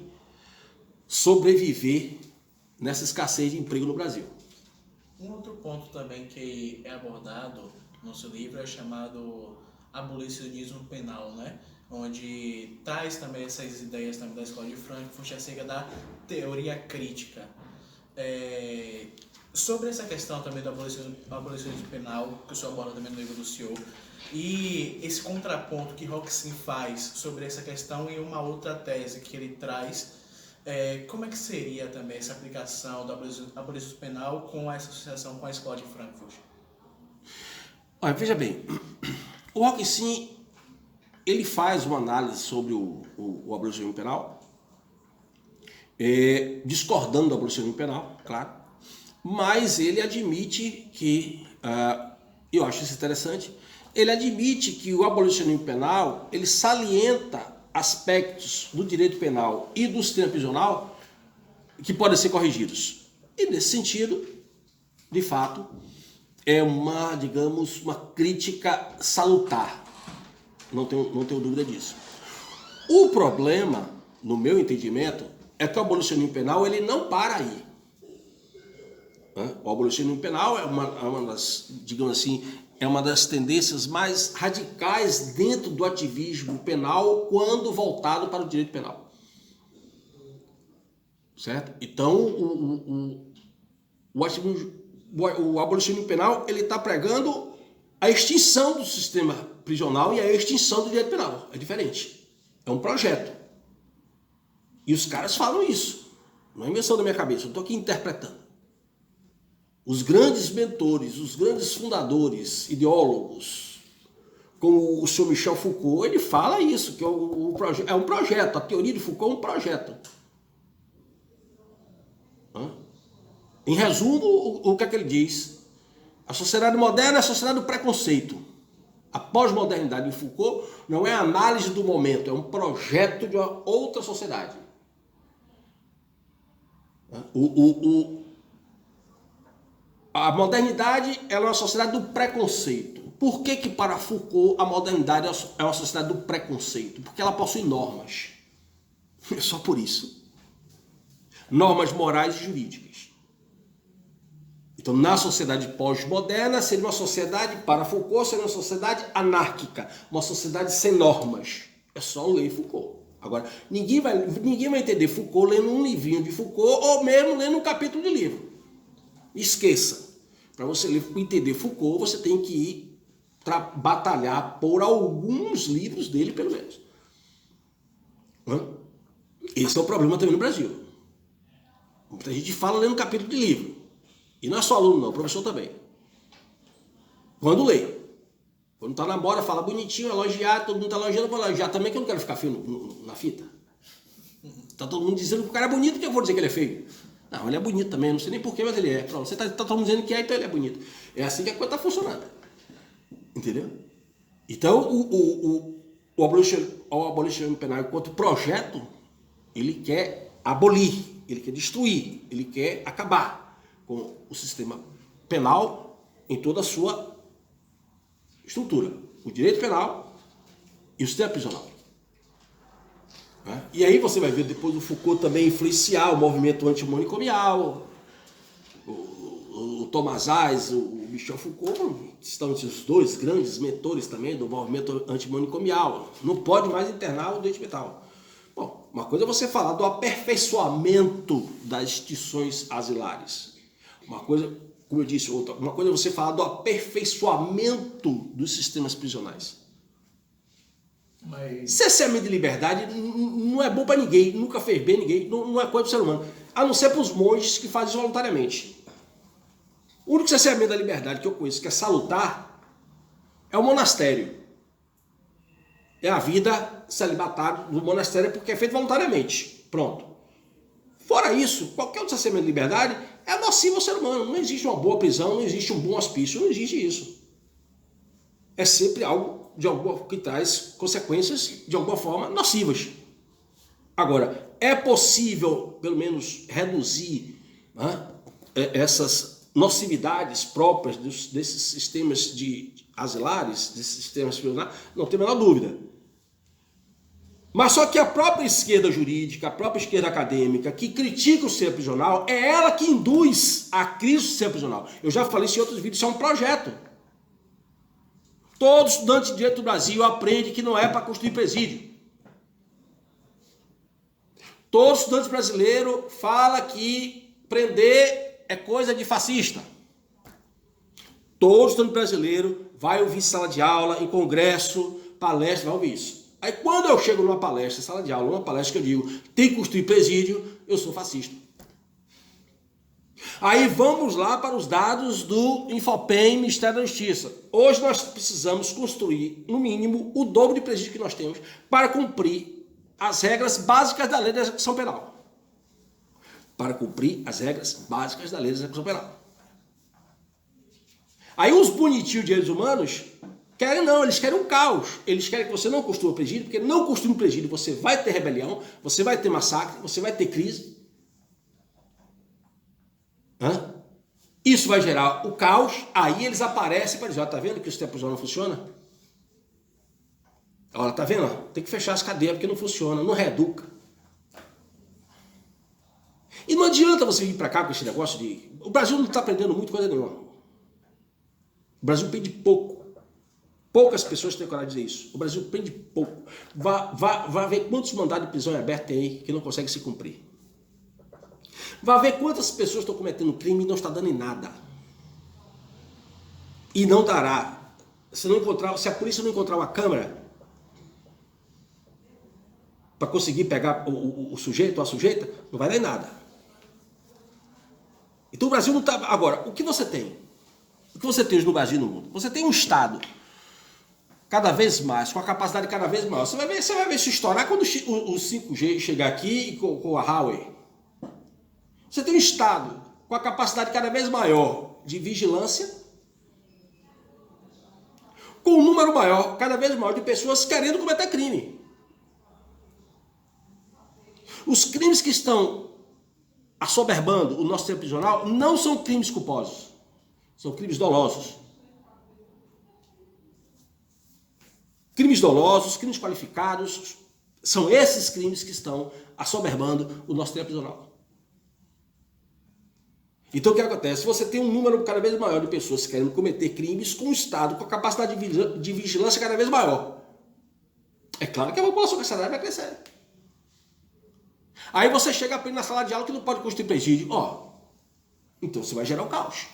Speaker 1: sobreviver nessa escassez de emprego no Brasil.
Speaker 3: Um outro ponto também que é abordado no seu livro é chamado abolicionismo penal, né? Onde traz também essas ideias também da escola de Frankfurt acerca da teoria crítica. Sobre essa questão também do abolicionismo penal, que o senhor aborda também no livro do senhor, e esse contraponto que Roxin faz sobre essa questão e uma outra tese que ele traz, como é que seria também essa aplicação do abolicionismo penal com essa associação com a escola de Frankfurt?
Speaker 1: Olha, veja bem, o Roxin, ele faz uma análise sobre o abolicionismo penal, discordando do abolicionismo penal, claro, mas ele admite que, eu acho isso interessante, ele admite que o abolicionismo penal, ele salienta aspectos do direito penal e do sistema prisional que podem ser corrigidos. E nesse sentido, de fato, é uma, digamos, uma crítica salutar. Não tenho dúvida disso. O problema, no meu entendimento, é que o abolicionismo penal ele não para aí. O abolicionismo penal é uma das, digamos assim, é uma das tendências mais radicais dentro do ativismo penal quando voltado para o direito penal. Certo? Então, o abolicionismo penal ele está pregando a extinção do sistema prisional e a extinção do direito penal. É diferente. É um projeto. E os caras falam isso. Não é invenção da minha cabeça, eu estou aqui interpretando. Os grandes mentores, os grandes fundadores, ideólogos, como o senhor Michel Foucault, ele fala isso, que é um projeto, a teoria de Foucault é um projeto. Em resumo, o que é que ele diz? A sociedade moderna é a sociedade do preconceito. A pós-modernidade de Foucault não é análise do momento, é um projeto de uma outra sociedade. A modernidade ela é uma sociedade do preconceito. Por que para Foucault a modernidade é uma sociedade do preconceito? Porque ela possui normas. É só por isso. Normas morais e jurídicas. Então, na sociedade pós-moderna, seria uma sociedade, para Foucault, seria uma sociedade anárquica, uma sociedade sem normas. É só ler Foucault. Agora, ninguém vai entender Foucault lendo um livrinho de Foucault ou mesmo lendo um capítulo de livro. Esqueça. Para você entender Foucault, você tem que ir batalhar por alguns livros dele, pelo menos. Esse é o problema também no Brasil. Muita gente fala lendo um capítulo de livro. E não é só aluno, não, o professor também. Quando lê. Quando está na moda, fala bonitinho, elogiar, todo mundo está elogiando, eu vou elogiar também, que eu não quero ficar feio na fita. Está todo mundo dizendo que o cara é bonito, que eu vou dizer que ele é feio. Não, ele é bonito também, não sei nem porquê, mas ele é. Pronto, você está todo mundo dizendo que é, então ele é bonito. É assim que a coisa está funcionando. Entendeu? Então, o abolicionismo penal, enquanto projeto, ele quer abolir, ele quer destruir, ele quer acabar com o sistema penal em toda a sua estrutura. O direito penal e o sistema prisional. E aí você vai ver depois o Foucault também influenciar o movimento antimanicomial, o Thomas Haies, o Michel Foucault, estão esses dois grandes mentores também do movimento antimanicomial. Não pode mais internar o doente mental. Bom, uma coisa é você falar do aperfeiçoamento das instituições asilares. Uma coisa, como eu disse, uma coisa é você falar do aperfeiçoamento dos sistemas prisionais.
Speaker 4: Mas...
Speaker 1: Cerceamento de liberdade não é bom para ninguém, nunca fez bem a ninguém, não é coisa do ser humano. A não ser para os monges que fazem isso voluntariamente. O único cerceamento da liberdade que eu conheço que é salutar é o monastério. É a vida celibatária do monastério porque é feito voluntariamente. Pronto. Fora isso, qualquer outro cerceamento de liberdade é nocivo ao ser humano. Não existe uma boa prisão, não existe um bom hospício, não existe isso. É sempre algo que traz consequências, de alguma forma, nocivas. Agora, é possível, pelo menos, reduzir, né, essas nocividades próprias desses sistemas asilares, desses sistemas prisionais? Não tem a menor dúvida. Mas só que a própria esquerda jurídica, a própria esquerda acadêmica, que critica o sistema prisional, é ela que induz a crise do sistema prisional. Eu já falei isso em outros vídeos, isso é um projeto. Todo estudante de direito do Brasil aprende que não é para construir presídio. Todo estudante brasileiro fala que prender é coisa de fascista. Todo estudante brasileiro vai ouvir em sala de aula, em congresso, palestra, vai ouvir isso. Aí quando eu chego numa palestra, sala de aula, numa palestra que eu digo, tem que construir presídio, eu sou fascista. Aí vamos lá para os dados do Infopem, Ministério da Justiça. Hoje nós precisamos construir, no mínimo, o dobro de presídio que nós temos para cumprir as regras básicas da lei da execução penal. Para cumprir as regras básicas da lei da execução penal. Aí os bonitinhos de direitos humanos querem não, eles querem um caos. Eles querem que você não construa presídio, porque não construindo presídio você vai ter rebelião, você vai ter massacre, você vai ter crise. Isso vai gerar o caos, aí eles aparecem para dizer, ó, tá vendo que o sistema prisional não funciona? Olha, tá vendo? Tem que fechar as cadeias porque não funciona, não reeduca. E não adianta você vir para cá com esse negócio de... O Brasil não está aprendendo muito coisa nenhuma. O Brasil pende pouco. Poucas pessoas têm coragem de dizer isso. O Brasil pende pouco. Vá ver quantos mandados de prisão em aberto tem aí que não conseguem se cumprir. Vá ver quantas pessoas estão cometendo crime e não está dando em nada. E não dará. Se a polícia não encontrar uma câmera para conseguir pegar o sujeito ou a sujeita, não vai dar em nada. Então o Brasil não está... Agora, o que você tem? O que você tem hoje no Brasil e no mundo? Você tem um Estado cada vez mais, com a capacidade cada vez maior. Você vai ver isso estourar quando o 5G chegar aqui com a Huawei. Você tem um Estado com a capacidade cada vez maior de vigilância, com um número maior, cada vez maior de pessoas querendo cometer crime. Os crimes que estão assoberbando o nosso sistema prisional não são crimes culposos, são crimes dolosos. Crimes dolosos, crimes qualificados, são esses crimes que estão assoberbando o nosso sistema prisional. Então o que acontece? Você tem um número cada vez maior de pessoas querendo cometer crimes com o Estado, com a capacidade de vigilância cada vez maior. É claro que a população carcerária vai crescer. Aí você chega apenas na sala de aula que não pode construir presídio. Então você vai gerar o caos.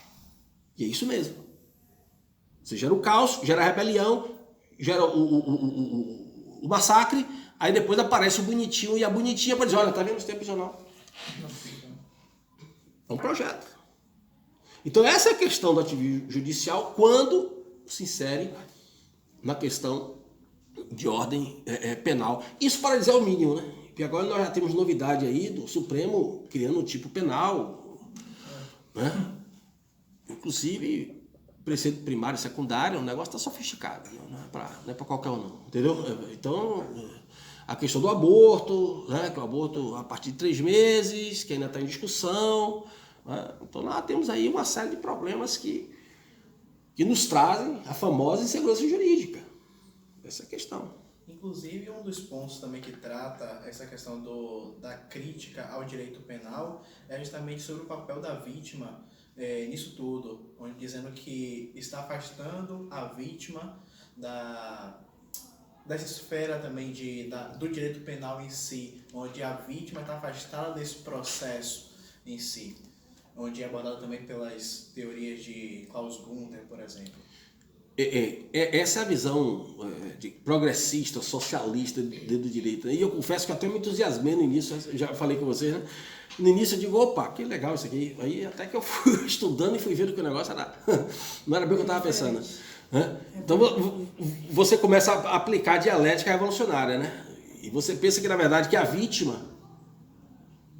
Speaker 1: E é isso mesmo. Você gera o caos, gera a rebelião, gera o massacre, aí depois aparece o bonitinho e a bonitinha para dizer, olha, tá vendo o sistema prisional? É um projeto. Então essa é a questão do ativismo judicial quando se insere na questão de ordem penal. Isso para dizer o mínimo, né? Porque agora nós já temos novidade aí do Supremo criando um tipo penal, né? Inclusive preceito primário e secundário, o negócio está sofisticado, não é para qualquer um não, entendeu? Então, a questão do aborto, né? Que o aborto a partir de 3 meses, que ainda está em discussão, né? Então lá temos aí uma série de problemas que nos trazem a famosa insegurança jurídica. Essa é a questão.
Speaker 3: Inclusive, um dos pontos também que trata essa questão da crítica ao direito penal é justamente sobre o papel da vítima nisso tudo, onde dizendo que está afastando a vítima dessa esfera também do direito penal em si, onde a vítima está afastada desse processo em si, onde é abordado também pelas teorias de Klaus Gunther, por exemplo.
Speaker 1: Essa é a visão progressista, socialista do direito. E eu confesso que até me entusiasmei no início, eu já falei com vocês, né? No início eu digo, opa, que legal isso aqui. Aí até que eu fui estudando e fui vendo que o negócio não era bem o que eu estava pensando. Né? Então você começa a aplicar a dialética revolucionária, né? E você pensa que na verdade que a vítima,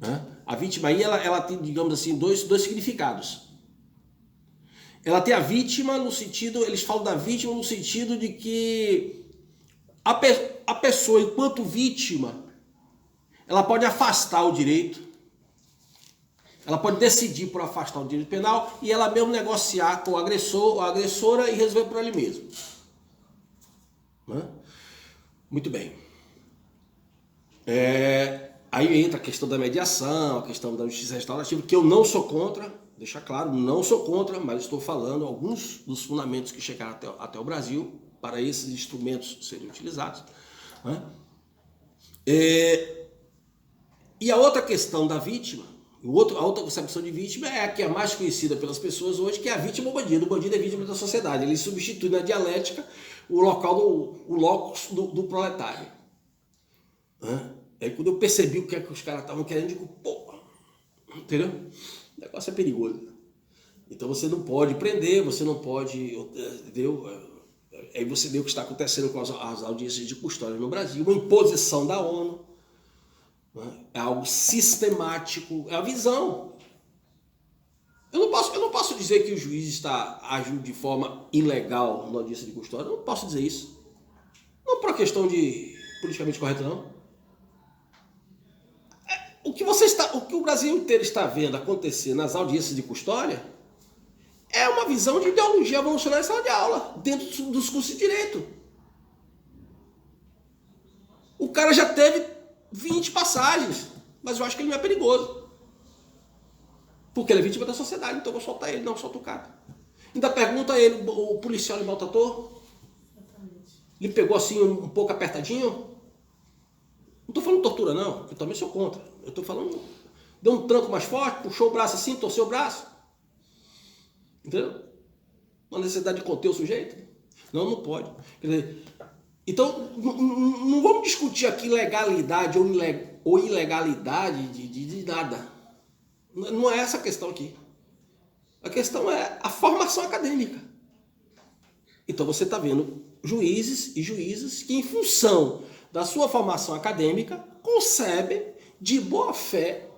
Speaker 1: né, A vítima aí, ela tem, digamos assim, dois significados. Ela tem a vítima no sentido, eles falam da vítima no sentido de que a pessoa, enquanto vítima, ela pode afastar o direito, ela pode decidir por afastar o direito penal e ela mesmo negociar com o agressor ou a agressora e resolver por ele mesmo. Né? Muito bem. Aí entra a questão da mediação, a questão da justiça restaurativa, que eu não sou contra, deixa claro, não sou contra, mas estou falando alguns dos fundamentos que chegaram até o Brasil para esses instrumentos serem utilizados. Né? E a outra questão da vítima, a outra concepção de vítima é a que é mais conhecida pelas pessoas hoje, que é a vítima ou bandido. O bandido é vítima da sociedade. Ele substitui na dialética o locus do proletário. Aí quando eu percebi o que é que os caras estavam querendo, eu digo, pô, entendeu? O negócio é perigoso. Então você não pode prender, você não pode, entendeu? Aí você vê o que está acontecendo com as audiências de custódia no Brasil, uma imposição da ONU. É algo sistemático, é a visão. Eu não posso dizer que o juiz está agindo de forma ilegal na audiência de custódia, eu não posso dizer isso. Não por uma questão de politicamente correto, não. O que o Brasil inteiro está vendo acontecer nas audiências de custódia é uma visão de ideologia revolucionária em sala de aula, dentro dos cursos de direito. O cara já teve 20 passagens, mas eu acho que ele não é perigoso. Porque ele é vítima da sociedade, então eu vou soltar ele, não solto o cara. Ainda pergunta a ele, o policial lhe maltratou? Ele pegou assim um pouco apertadinho? Não estou falando tortura não, eu também sou contra. Eu estou falando, deu um tranco mais forte, puxou o braço assim, torceu o braço. Entendeu? Uma necessidade de conter o sujeito? Não pode. Quer dizer, então, não vamos discutir aqui legalidade ou ilegalidade de nada. Não é essa a questão aqui. A questão é a formação acadêmica. Então você está vendo juízes e juízas que, em função da sua formação acadêmica, concebem de boa fé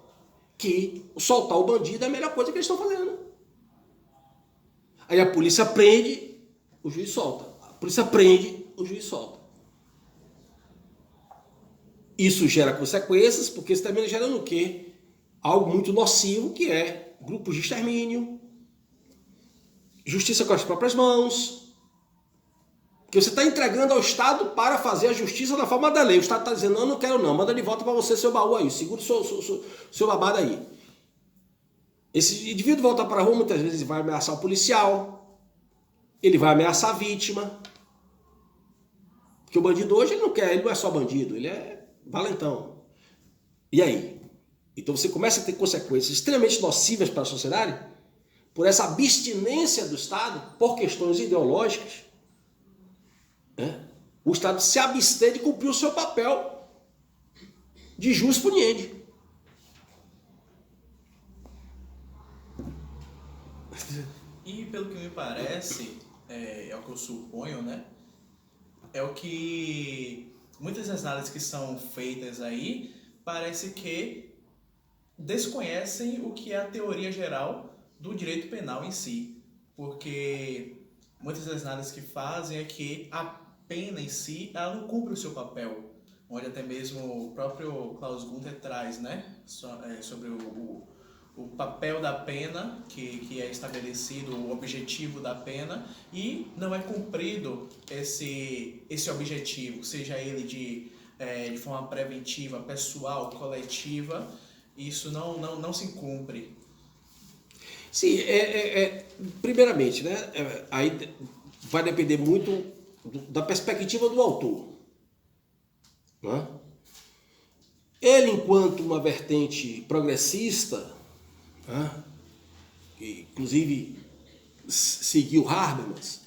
Speaker 1: que soltar o bandido é a melhor coisa que eles estão fazendo. Aí a polícia prende, o juiz solta. A polícia prende, o juiz solta. Isso gera consequências, porque isso também gera no quê? Algo muito nocivo, que é grupos de extermínio, justiça com as próprias mãos, que você está entregando ao Estado para fazer a justiça na forma da lei. O Estado está dizendo, não quero não, manda de volta para você seu baú aí, segura o seu babado aí. Esse indivíduo volta para a rua, muitas vezes vai ameaçar o policial, ele vai ameaçar a vítima, porque o bandido hoje ele não é só bandido, ele é valentão. E aí? Então você começa a ter consequências extremamente nocivas para a sociedade por essa abstinência do Estado por questões ideológicas. O Estado se abstém de cumprir o seu papel de jus puniendi.
Speaker 3: E pelo que me parece, é o que eu suponho, né? É o que muitas das análises que são feitas aí parece que desconhecem o que é a teoria geral do direito penal em si. Porque muitas das análises que fazem é que a pena em si, ela não cumpre o seu papel. Onde até mesmo o próprio Klaus Gunther traz, né? Sobre o papel da pena, que é estabelecido, o objetivo da pena, e não é cumprido esse objetivo, seja ele de forma preventiva, pessoal, coletiva, isso não se cumpre.
Speaker 1: Sim, primeiramente, né, aí vai depender muito da perspectiva do autor. Né? Ele, enquanto uma vertente progressista, que inclusive seguiu Habermas,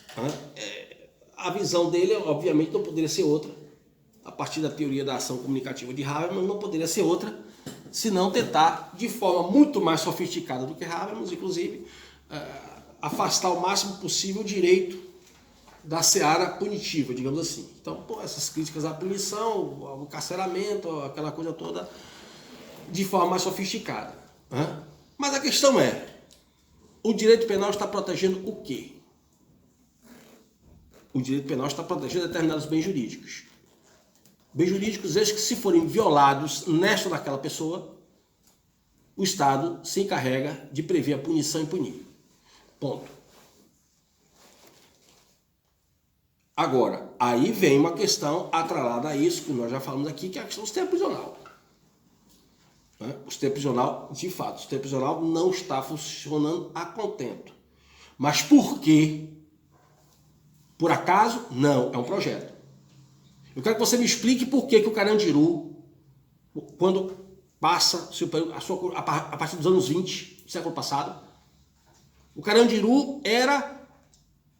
Speaker 1: a visão dele, obviamente, não poderia ser outra. A partir da teoria da ação comunicativa de Habermas, não poderia ser outra, senão tentar, de forma muito mais sofisticada do que Habermas, inclusive, afastar o máximo possível o direito da seara punitiva, digamos assim. Então, essas críticas à punição, ao carceramento, aquela coisa toda, de forma mais sofisticada. Mas a questão é, o direito penal está protegendo o quê? O direito penal está protegendo determinados bens jurídicos. Bens jurídicos esses que, se forem violados nesta ou naquela pessoa, o Estado se encarrega de prever a punição e punir. Ponto. Agora, aí vem uma questão atrelada a isso, que nós já falamos aqui, que é a questão do sistema prisional. O sistema prisional, de fato, o sistema prisional não está funcionando a contento. Mas por quê? Por acaso? Não, é um projeto. Eu quero que você me explique por que o Carandiru, quando passa a partir dos anos 20 do século passado, o Carandiru era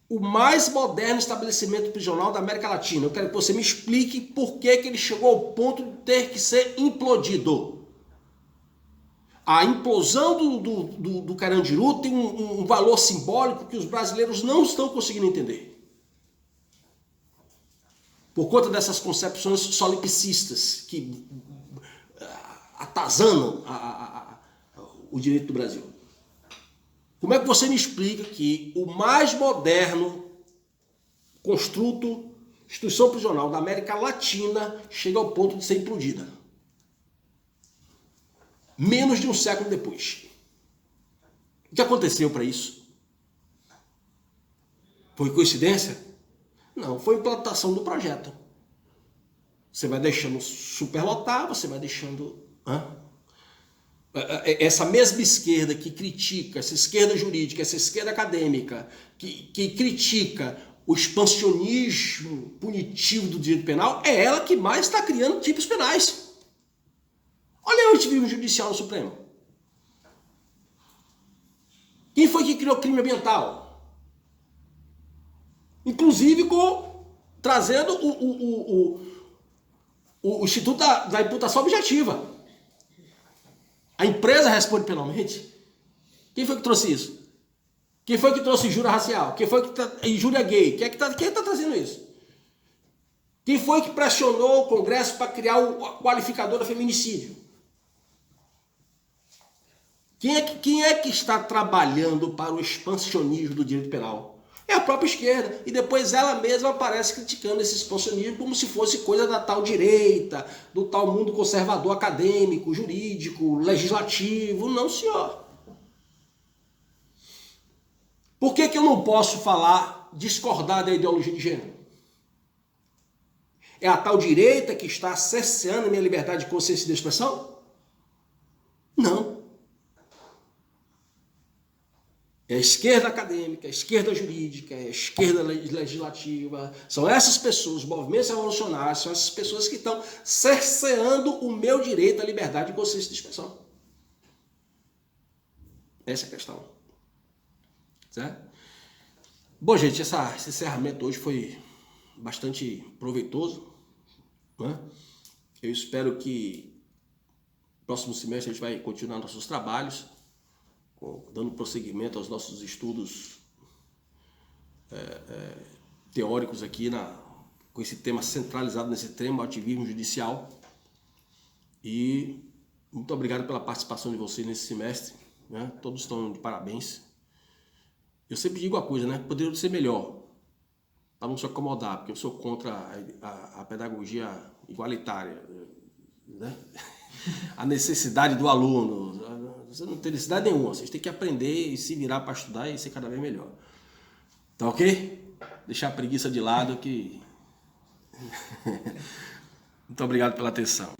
Speaker 1: o mais moderno estabelecimento prisional da América Latina. Eu quero que você me explique por que ele chegou ao ponto de ter que ser implodido. A implosão do Carandiru tem um valor simbólico que os brasileiros não estão conseguindo entender. Por conta dessas concepções solipsistas que atazanam o direito do Brasil. Como é que você me explica que o mais moderno construto, instituição prisional da América Latina chega ao ponto de ser implodida? Menos de um século depois. O que aconteceu para isso? Foi coincidência? Não, foi implantação do projeto. Você vai deixando superlotar, você vai deixando... Essa mesma esquerda que critica, essa esquerda jurídica, essa esquerda acadêmica, que critica o expansionismo punitivo do direito penal, é ela que mais está criando tipos penais. Olha o ativismo judicial no Supremo. Quem foi que criou crime ambiental? Inclusive trazendo o Instituto da Imputação Objetiva. A empresa responde penalmente. Quem foi que trouxe isso? Quem foi que trouxe injúria racial? Quem foi que injúria gay? Quem está trazendo isso? Quem foi que pressionou o Congresso para criar o qualificador do feminicídio? Quem é que está trabalhando para o expansionismo do direito penal? É a própria esquerda. E depois ela mesma aparece criticando esse expansionismo como se fosse coisa da tal direita, do tal mundo conservador acadêmico, jurídico, legislativo. Não, senhor. Por que eu não posso discordar da ideologia de gênero? É a tal direita que está cerceando a minha liberdade de consciência e de expressão? Não. É a esquerda acadêmica, a esquerda jurídica, a esquerda legislativa. São essas pessoas, os movimentos revolucionários, são essas pessoas que estão cerceando o meu direito à liberdade de consciência e de expressão. Essa é a questão. Certo? Bom, gente, esse encerramento hoje foi bastante proveitoso. Né? Eu espero que no próximo semestre a gente vai continuar nossos trabalhos, dando prosseguimento aos nossos estudos teóricos aqui com esse tema centralizado nesse tema, o ativismo judicial. E muito obrigado pela participação de vocês nesse semestre. Né? Todos estão de parabéns. Eu sempre digo uma coisa, né? Poderia ser melhor, para não se acomodar, porque eu sou contra a pedagogia igualitária, né? A necessidade do aluno. Você não tem necessidade nenhuma, vocês têm que aprender e se virar para estudar e ser cada vez melhor. Tá ok? Deixar a preguiça de lado que... Muito obrigado pela atenção.